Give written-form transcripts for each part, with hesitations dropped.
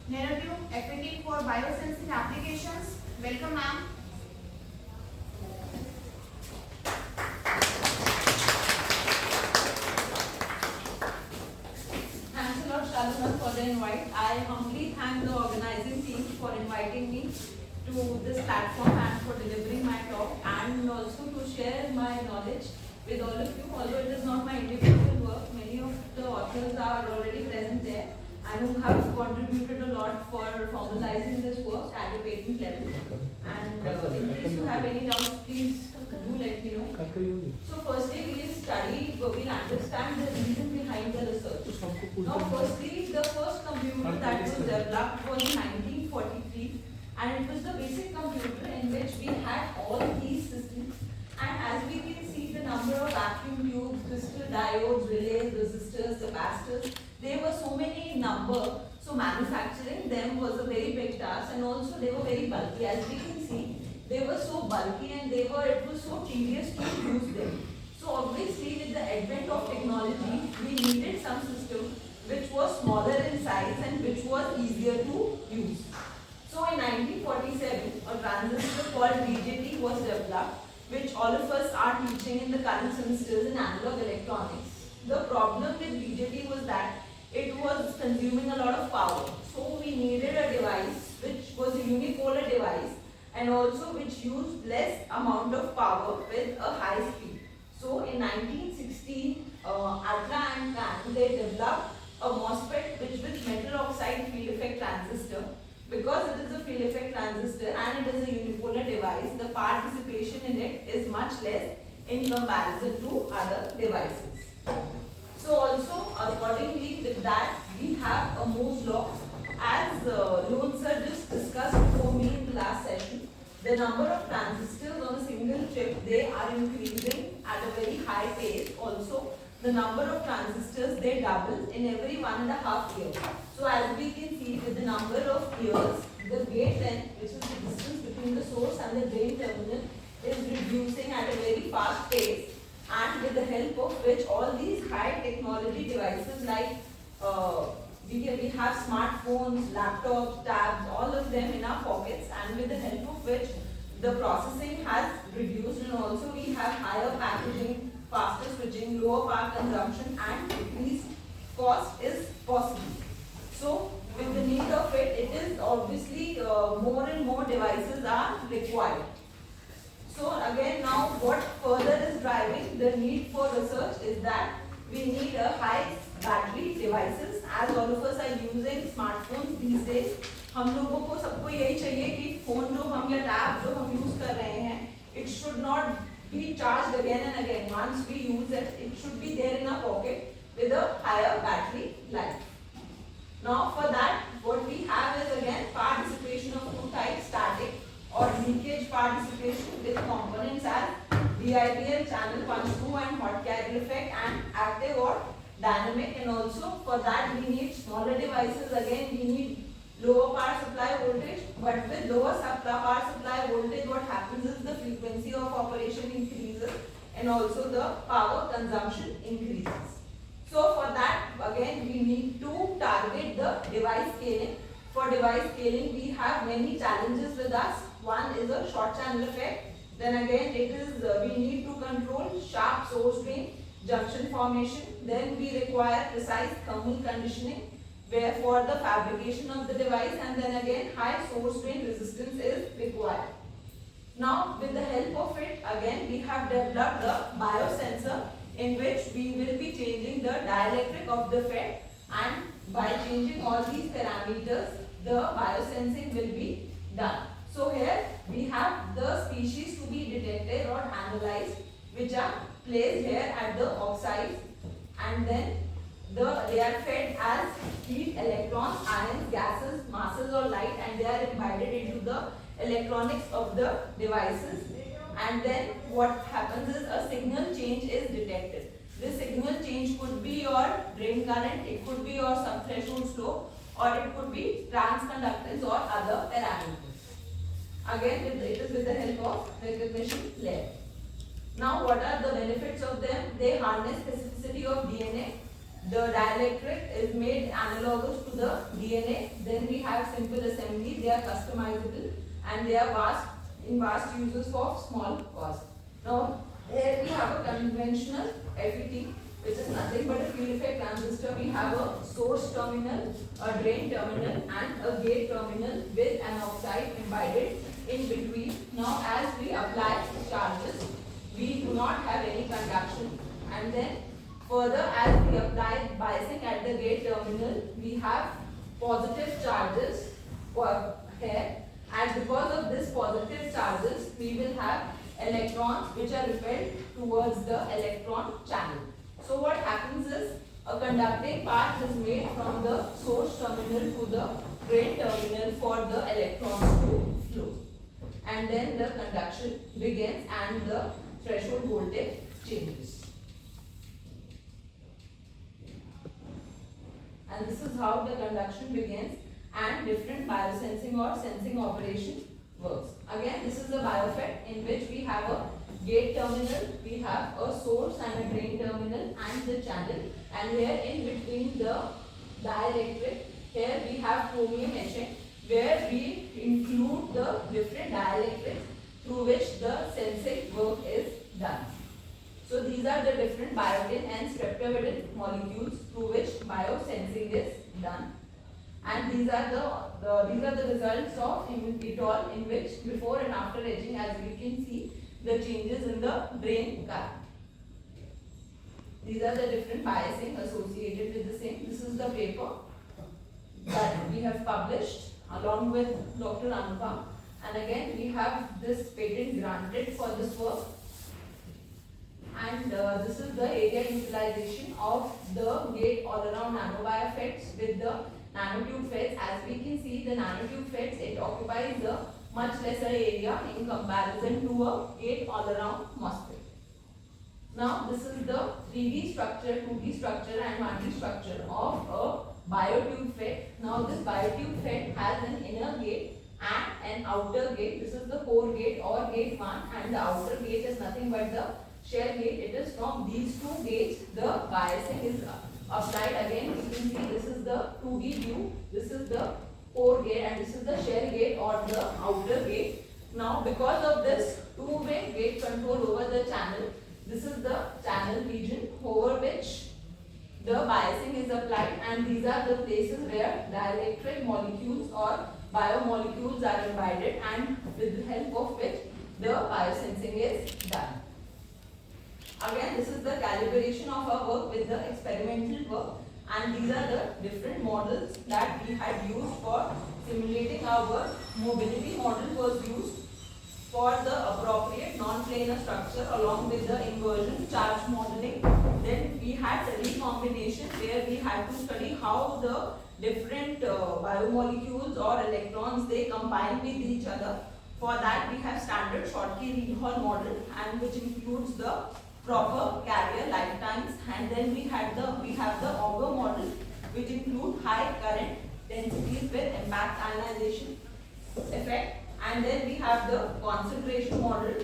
Narrative equity for biosensing applications. Welcome, ma'am. Thanks a lot, Shalima, for the invite. I humbly thank the organizing team for inviting me to this platform and for delivering my talk and also to share my knowledge with all of you. Although it is not my individual work, many of the authors are already present there and who have contributed a lot for formalizing this work at a patent level. And in case you have any doubts, please do let me know. So firstly, we will study, we'll understand the reason behind the research. Now firstly, the first computer that was developed was in 1943 and it was the basic computer in which we had all these systems, and as we can see the number of vacuum tubes, crystal diodes, relays, resistors, capacitors, there were so many in number, so manufacturing them was a very big task, and also they were very bulky. As we can see, they were so bulky and it was so tedious to use them. So obviously with the advent of technology, we needed some system which was smaller in size and which was easier to use. So in 1947, a transistor called DTU was developed, which all of us are teaching in the current semesters in analog electronics. The problem with DTU was that it was consuming a lot of power. So we needed a device which was a unipolar device and also which used less amount of power with a high speed. So in 1916, Atla and Kahn, they developed a MOSFET which with metal oxide field effect transistor. Because it is a field effect transistor and it is a unipolar device, the power dissipation in it is much less in comparison to other devices. So also accordingly with that we have a Moore's law. As Lohan sir just discussed before me in the last session, the number of transistors on a single chip, they are increasing at a very high pace. Also the number of transistors, they double in every 1.5 years. So as we can see with the number of years, the gate length, which is the distance between the source and the drain terminal, is reducing at a very fast pace, and with the help of which all these high technology devices like we have smartphones, laptops, tabs, all of them in our pockets, and with the help of which the processing has reduced, and also we have higher packaging, faster switching, lower power consumption and decreased cost is possible. So with the need of it, it is obviously more and more devices are required. So again now what further is driving the need for research is that we need a high battery devices. As all of us are using smartphones these days, हम लोगों को सबको यही चाहिए कि phone जो हम या टैब जो हम यूज कर रहे हैं, it should not be charged again and again. Once we use it, it should be there in our pocket with a higher battery life. Now for that, what we have is again power dissipation of two types, static or leakage power dissipation with components as DIPL, channel punch through and hot carrier effect, and active or dynamic. And also for that we need smaller devices. Again we need lower power supply voltage, but with lower power supply voltage what happens is the frequency of operation increases and also the power consumption increases. So for that again we need to target the device scaling. For device scaling we have many challenges with us. One is a short channel effect. Then again it is we need to control sharp source drain, junction formation. Then we require precise thermal conditioning where for the fabrication of the device, and then again high source drain resistance is required. Now with the help of it again we have developed the biosensor in which we will be changing the dielectric of the FET, and by changing all these parameters the biosensing will be done. So here we have the species to be detected or analyzed which are placed here at the oxides, and then they are fed as heat, electrons, ions, gases, masses or light, and they are embedded into the electronics of the devices. And then what happens is a signal change is detected. This signal change could be your drain current, it could be your subthreshold slope, or it could be transconductance or other parameters. Again it is with the help of recognition layer. Now what are the benefits of them? They harness specificity of DNA. the dielectric is made analogous to the DNA. Then we have simple assembly, they are customizable and they are in vast uses for small cost. Now here we have a conventional FET, which is nothing but a field effect transistor. We have a source terminal, a drain terminal and a gate terminal with an oxide embedded in between. Now as we apply charges, we do not have any conduction, and then further as we apply biasing at the gate terminal, we have positive charges for here, and because of this positive charges, we will have electrons which are repelled towards the electron channel. So what happens is a conducting path is made from the source terminal to the drain terminal for the electrons to flow. And then the conduction begins and the threshold voltage changes. And this is how the conduction begins and different biosensing or sensing operation works. Again, this is a biofet in which we have a gate terminal, we have a source and a drain terminal and the channel, and here in between the dielectric, here we have chromium etching where we include the different dielectrics through which the sensing work is done. So these are the different biotin and streptavidin molecules through which biosensing is done. And these are the results of imitol in which before and after etching, as we can see, the changes in the drain current. These are the different biasing associated with the same. This is the paper that we have published along with Dr. Anupam, and again we have this patent granted for this work. And this is the area utilization of the gate all around nanobiofets with the nanotube FETs. As we can see, the nanotube FETs, it occupies a much lesser area in comparison to a gate all around MOSFET. Now this is the 3D structure, 2D structure and 1D structure of a biotube FET. Now this biotube FET has an inner gate and an outer gate. This is the core gate or gate 1, and the outer gate is nothing but the shell gate. It is from these two gates the biasing is applied. Again you can see this is the 2D view, this is the core gate and this is the shell gate or the outer gate. Now because of this two-way gate control over the channel, this is the channel region over which the biasing is applied, and these are the places where dielectric molecules or biomolecules are embedded and with the help of which the biosensing is done. Again, this is the calibration of our work with the experimental work, and these are the different models that we had used for simulating our work. Mobility model was used for the appropriate non-planar structure along with the inversion charge modeling. Then we had the recombination where we had to study how the different biomolecules or electrons they combine with each other. For that we have standard Schottky-Reed-Hall model, and which includes the proper carrier lifetimes, and then we have the Auger model which include high current densities with impact ionization effect, and then we have the concentration model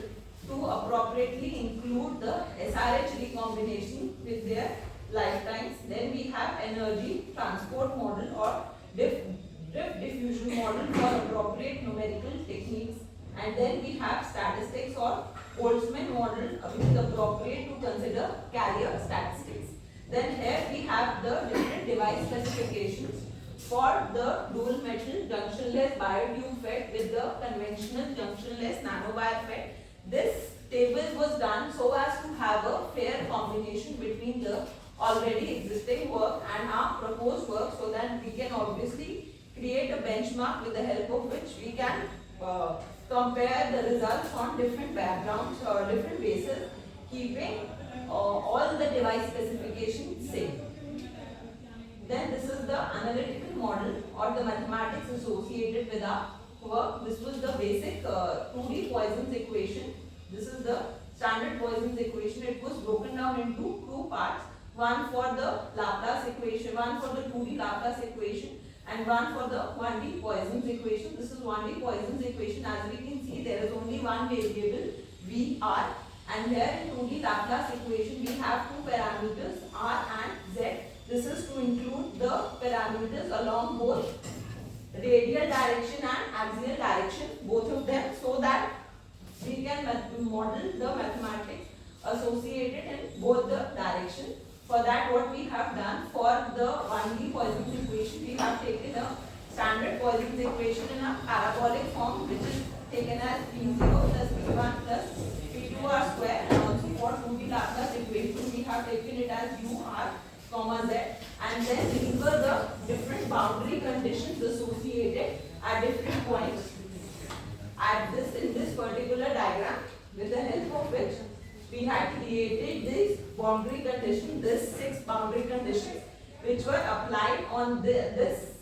to appropriately include the SRH recombination with their lifetimes. Then we have energy transport model or drift diffusion model for appropriate numerical techniques, and then we have statistics or Boltzmann model which is appropriate to consider carrier statistics. Then here we have the different device specifications for the dual metal junctionless biotube FET with the conventional junctionless nanobiofet. This table was done so as to have a fair combination between the already existing work and our proposed work, so that we can obviously create a benchmark with the help of which we can compare the results on different backgrounds or different bases, keeping all the device specifications same. Then this is the analytical model or the mathematics associated with our work. This was the basic 2D Poisson's equation. This is the standard Poisson's equation. It was broken down into two parts. One for the Laplace equation, one for the 2D Laplace equation, and one for the 1D Poisson's equation. This is 1D Poisson's equation. As we can see, there is only one variable VR, and here in 2D Laplace equation we have two parameters R and Z. This is to include the parameters along both radial direction and axial direction, both of them, so that we can model the mathematics associated in both the directions. For that, what we have done for the 1D Poisson's equation, we have taken a standard Poisson's equation in a parabolic form, which is taken as P0 plus P1 plus P2 r square, and also for 2D Laplace equation, we have taken it as U r comma z, and then these were the different boundary conditions associated at different points at this in this particular diagram, with the help of which we had created these boundary conditions, this 6 boundary conditions, which were applied on this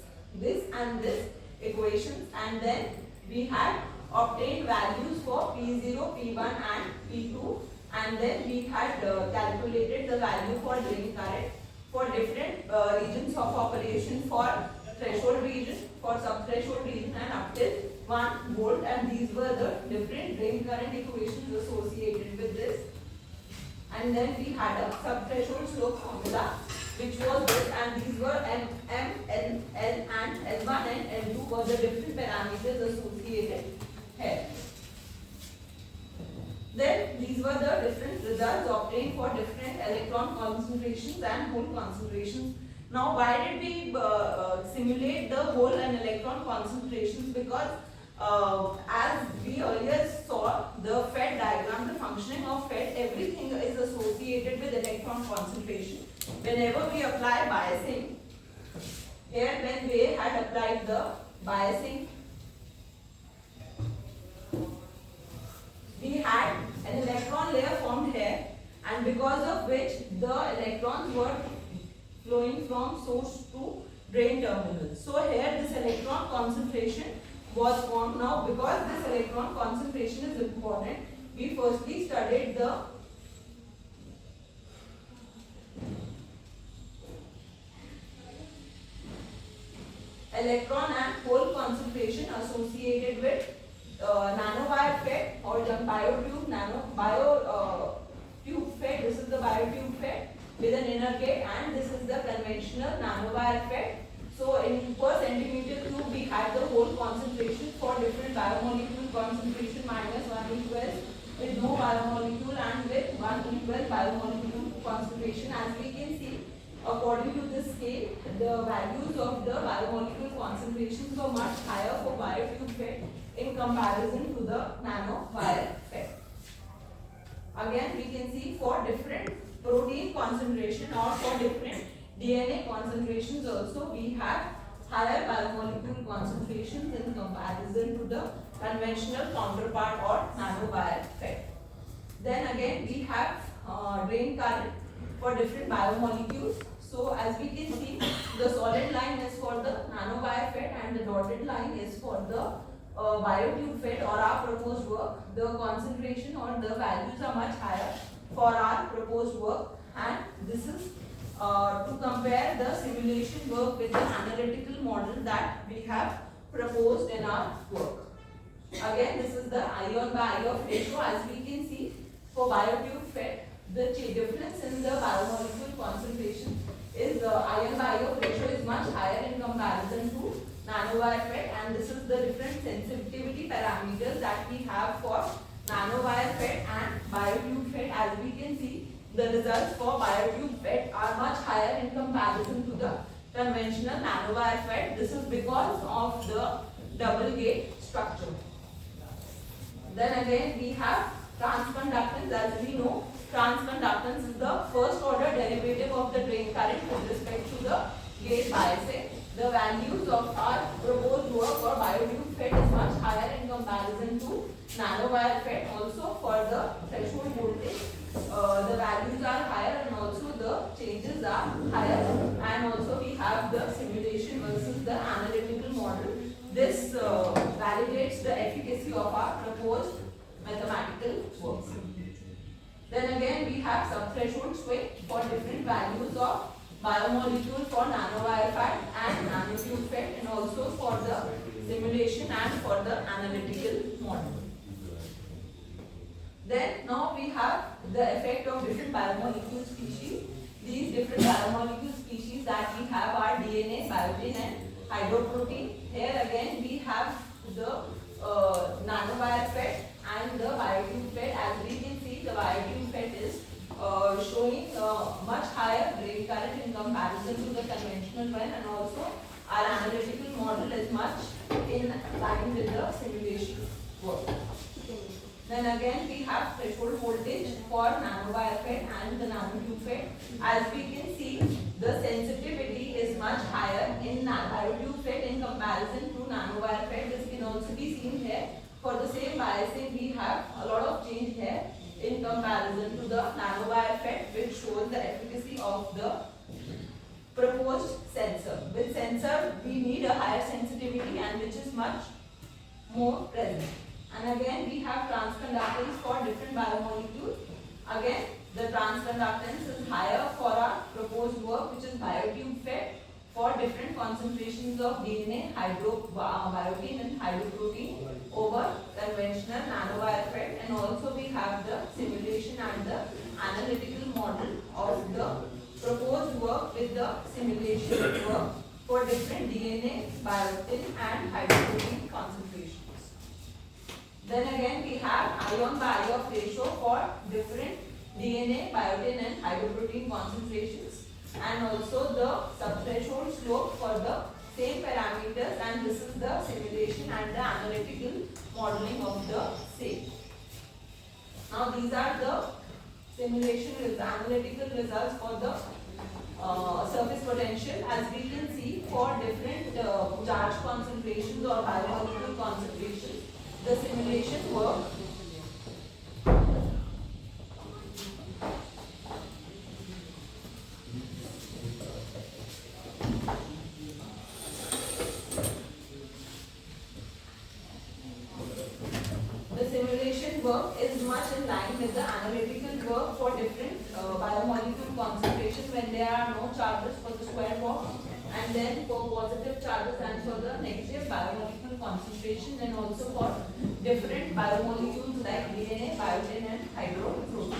and this equations, and then we had obtained values for P0, P1 and P2, and then we had calculated the value for drain current for different regions of operation, for threshold region, for subthreshold region, and up till 1 volt, and these were the different drain current equations associated with this. And then we had a subthreshold slope formula, which was this, and these were M, L, and L1 and L2 were the different parameters associated here. Then these were the different results obtained for different electron concentrations and hole concentrations. Now, why did we simulate the hole and electron concentrations? Because as we earlier saw, the FET diagram, the functioning of FET, everything is associated with electron concentration. Whenever we apply biasing, here when we had applied the biasing, we had an electron layer formed here, and because of which the electrons were flowing from source to drain terminal. So here this electron concentration was formed. Now, because this electron concentration is important, we firstly studied the electron and hole concentration associated with nanowire FET or the biotube tube FET. This is the biotube FET with an inner gate, and this is the conventional nanowire FET. So in per centimeter cube, we had the whole concentration for different biomolecule concentration -1 equals with no biomolecule and with 1 equal biomolecule concentration. As we can see, according to this scale, the values of the biomolecule concentrations were much higher for biotube FET in comparison to the nanowire FET. Again, we can see for different protein concentration or for different DNA concentrations also, we have higher biomolecule concentrations in comparison to the conventional counterpart or nanowire FET. Then again, we have drain current for different biomolecules. So as we can see, the solid line is for the nanowire FET and the dotted line is for the biotube FET or our proposed work. The concentration or the values are much higher for our proposed work, and this is to compare the simulation work with the analytical model that we have proposed in our work. Again, this is the ion by ion ratio. As we can see, for biotube FET, the difference in the biomolecule concentration is the ion by ion ratio is much higher in comparison to nanowire FET, and this is the different sensitivity parameters that we have for nanowire FET and biotube FET. As we can see, the results for biotube FET are much higher in comparison to the conventional nanowire FET. This is because of the double gate structure. Then again, we have transconductance. As we know, transconductance is the first order derivative of the drain current with respect to the gate biasing. The values of our proposed work for biotube FET is much higher in comparison to nanowire FET. Also for the threshold voltage, the values are higher and also the changes are higher. And also we have the simulation versus the analytical model. This validates the efficacy of our proposed mathematical works. Then again, we have subthreshold swing for different values of biomolecule for nanowire FET and nanotube FET, and also for the simulation and for the analytical model. Then now we have the effect of different biomolecule species. These different biomolecule species that we have our DNA, biotin and hydroprotein. Here again we have the nanowire FET and the biotube FET. As we can see, the biotube FET is showing much higher drain current in comparison to the conventional one, and also our analytical model is much in line with the simulation work. Then again we have threshold voltage for nanowire FET and the nanotube FET. As we can see, the sensitivity is much higher in biotube FET in comparison to nanowire FET. This can also be seen here. For the same biasing, we have a lot of change here in comparison to the nanowire FET, which shows the efficacy of the proposed sensor. With sensor, we need a higher sensitivity and which is much more present. And again, we have transconductance for different biomolecules. Again, the transconductance is higher for our proposed work, which is biotube FET, for different concentrations of DNA, biotin and hydroprotein over conventional nanowire FET. And also we have the simulation and the analytical model of the proposed work with the simulation work for different DNA, biotin and hydroprotein concentrations. Then again we have ion by ion ratio for different DNA, biotin and hydroprotein concentrations, and also the subthreshold slope for the same parameters, and this is the simulation and the analytical modeling of the same. Now these are the simulation analytical results for the surface potential. As we can see, for different charge concentrations or biomolecule concentrations, the simulation work is much in line with the analytical work for different biomolecule concentrations when there are no charges for the square box, and then for positive charges and for the negative biomolecule concentration, and also for different biomolecules like DNA, biotin and hydroprotein.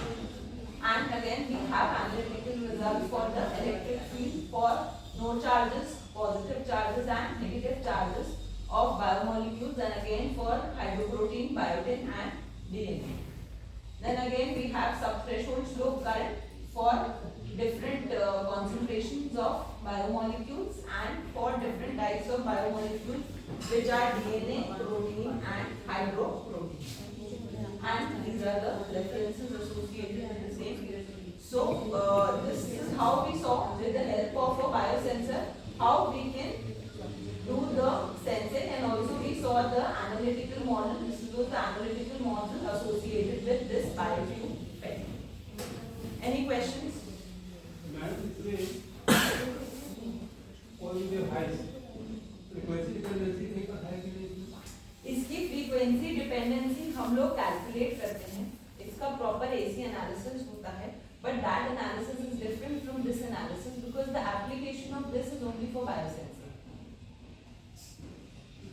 And again we have analytical results for the electric field for no charges, positive charges and negative charges of biomolecules, and again for hydroprotein, biotin and DNA. Then again we have subthreshold slope current for different concentrations of biomolecules and for different types of biomolecules, which are DNA, protein and hydroprotein. And these are the references associated with the same. So this is how we saw, with the help of a biosensor, how we can do the sensing, and also we saw the analytical model. This was the analytical model associated with this biotube PET. Any questions? Madam, इसमें और ये high frequency dependency है कि नहीं? इसकी frequency dependency हम लोग calculate करते हैं. इसका प्रॉपर एसी एनालिसिस होता है, but that analysis is different from this analysis because the application of this is only for biosensing.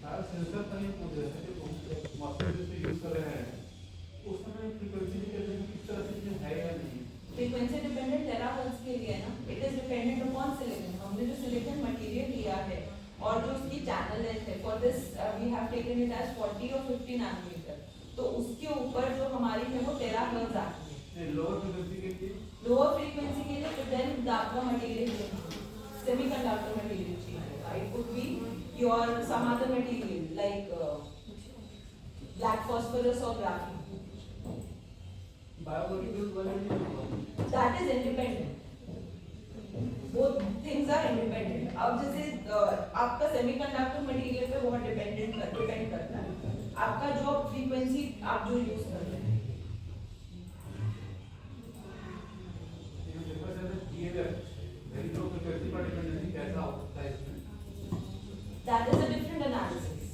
Sensor का ही पूछ रहे हैं कि मास्टर जैसे यूज कर रहे हैं उस समय फ्रीक्वेंसी डिपेंडेंसी किस तरह से है या नहीं? फ्रीक्वेंसी डिपेंडेंट टेराहर्ट्ज के लिए ना, it is dependent upon silicon. हमने जो सिलिकॉन मटेरियल लिया है और जो उसकी चैनल लेंथ है, for this we have taken it as 40 और 50 नैनोमीटर, तो उसके ऊपर जो हमारी है वो टेराहर्ट्ज आती है. लोअर फ्रीक्वेंसी के लिए, लोअर फ्रीक्वेंसी के लिए तो देन आपका मटेरियल सेमीकंडक्टर मटेरियल चाहिए. It could be your some other material like black phosphorus और ग्राफीन. बायोमोलिक्यूल्स वाले that is independent. Both things are independent. अब जैसे आपका सेमीकंडक्टर मटेरियल पे बहुत डिपेंड करता है आपका जो फ्रीक्वेंसी आप जो यूज कर रहे हैं. That is a different analysis.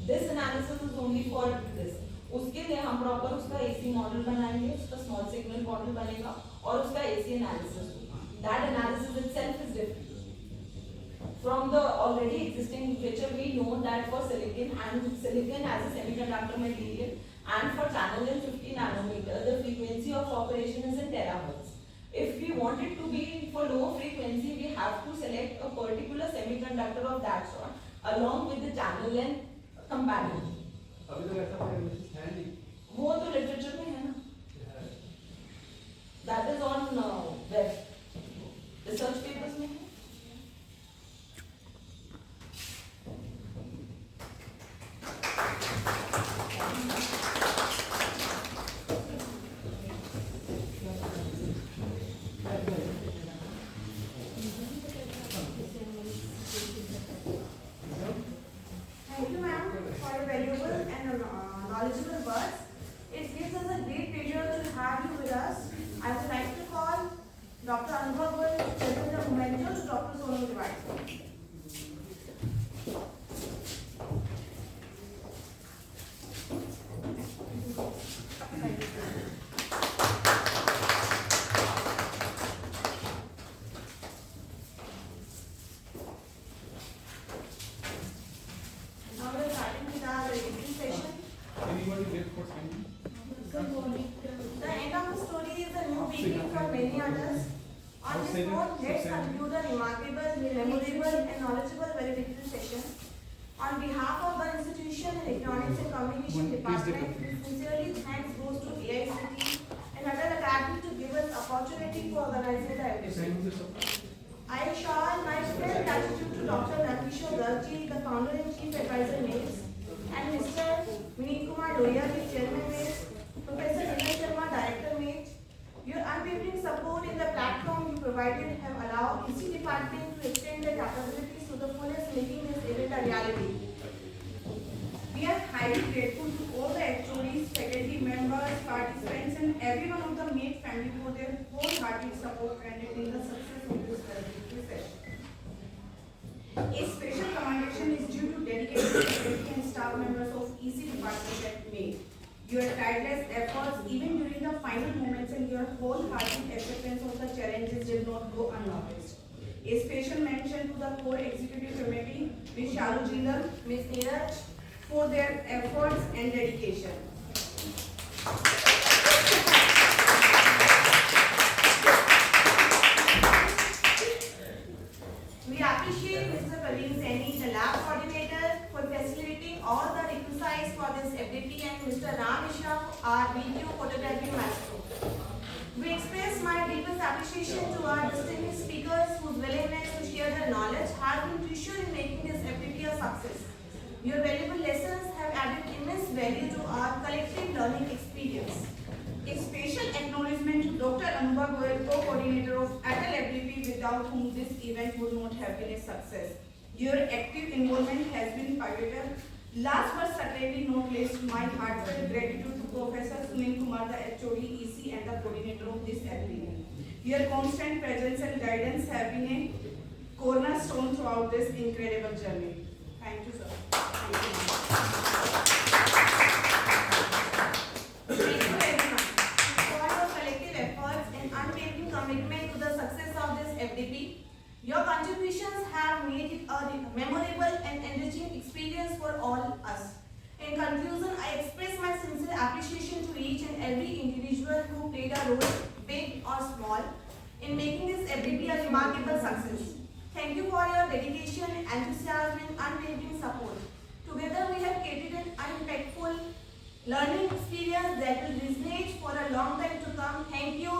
This analysis is only for this. उसके लिए हम प्रॉपर उसका एसी मॉडल बनाएंगे, उसका स्मॉल सिग्नल मॉडल बनेगा और उसका एसी एनालिसिस होगा. That analysis itself is different from the already existing literature. We know that for silicon as a semiconductor material and for channel in 50 nanometer, the frequency of operation is in terahertz. If we want it to be in for low frequency, we have to select a particular semiconductor of that sort along with the channel length companion. अभी तक ऐसा कोई analysis है नहीं. वो तो literature में है ना. That is on web. Research papers में है. Thank you, ma'am, for your valuable and knowledgeable words. It gives us a great pleasure to have you with us. I would like to call Dr. Anubhav Goyal to present the memento to Dr. Sonam Rewari. Now we are starting with our review session. Anybody wait for signing? The end of the story is a new beginning for many others. On this note, let's conclude a remarkable, memorable, and knowledgeable valedictory session. On behalf of the institution and Electronics and Communication Department, we sincerely thanks goes to AICT and other academy to give us opportunity for organizing the event. Sign this up. I show my sincere gratitude to Dr. Nakishore Gargi, the founder and chief advisor NAIPS, and Mr. Vineet Kumar Loya, the chairman NAIPS, Professor Nidhi Sharma, director NAIPS. Your unwavering support in the platform you provided have allowed EC department to extend their capabilities to the fullest, making this event a reality. We are highly grateful to all the HODs, faculty members, participants, and everyone of the MAIT family for their wholehearted support rendered in the success of this valedictory session. A special commendation is due to dedicated faculty and staff members of EC department at MAIT. Your tireless efforts, even during the final moments, and your wholehearted acceptance of the challenges did not go unnoticed. A special mention to the core executive committee, Ms. Shalu Jindal, Ms. Neeraj, for their efforts and dedication. we appreciate Mr. Praveen Saini, the lab coordinator, for facilitating all the requisites for this FDP, and Mr. Ram Mishra, our video photography maestro. We express my deepest appreciation to our distinguished speakers whose willingness to share their knowledge has been crucial in making this FDP a success. Your valuable lessons have added immense value to our collective learning experience. A special acknowledgement to Dr. Anubhav Goyal, co-coordinator of Atal FDP, without whom this event would not have been a success. Your active involvement has been pivotal. Last but certainly not least, my heartfelt gratitude to Professor Sunil Kumar, the HOD, EC, and the coordinator of this event. Your constant presence and guidance have been a cornerstone throughout this incredible journey. Thank you, sir. Thank you. Thank you everyone for your collective efforts and unwavering commitment to the success of this FDP. Your contributions have made it a memorable and enriching experience for all us. In conclusion, I express my sincere appreciation to each and every individual who played a role, big or small, in making this FDP a remarkable success. Thank you for your dedication, enthusiasm, and unwavering support. Together, we have created an impactful learning experience that will resonate for a long time to come. Thank you.